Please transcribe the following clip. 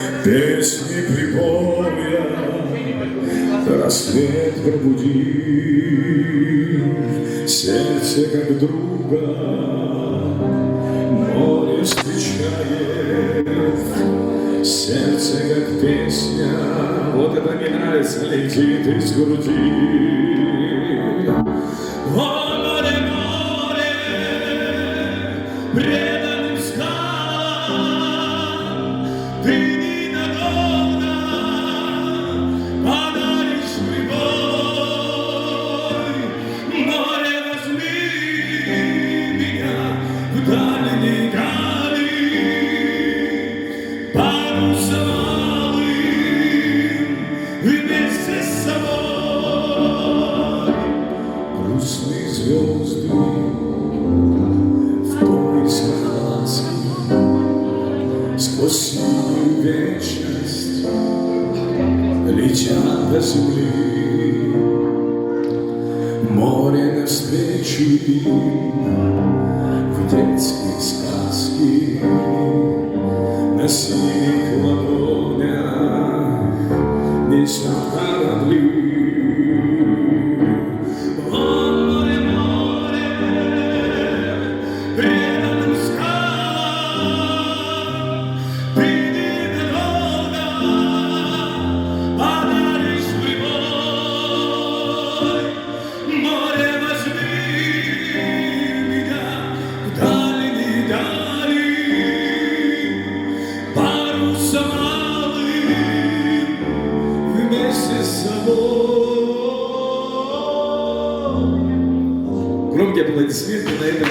Песни прибоя, рассвет пробудив, сердце как друга, море встречает, сердце как песня, вот это мне нравится, летит из груди. О, море, море, преданным скалам, ты ненадолго подаришь прибой. Море, возьми меня в дальние дали, парусом алым вместе с собой. Грустные звезды в поисках ласки сквозь синюю вечность летят до земли. Море навстречу им в детские сказки на синих ладонях несет корабли. О, море, море, преданным скалам, ты ненадолго подаришь прибой. Море, возьми меня в дальние дали, парусом алым вместе с собой. Громкие аплодисменты на этом.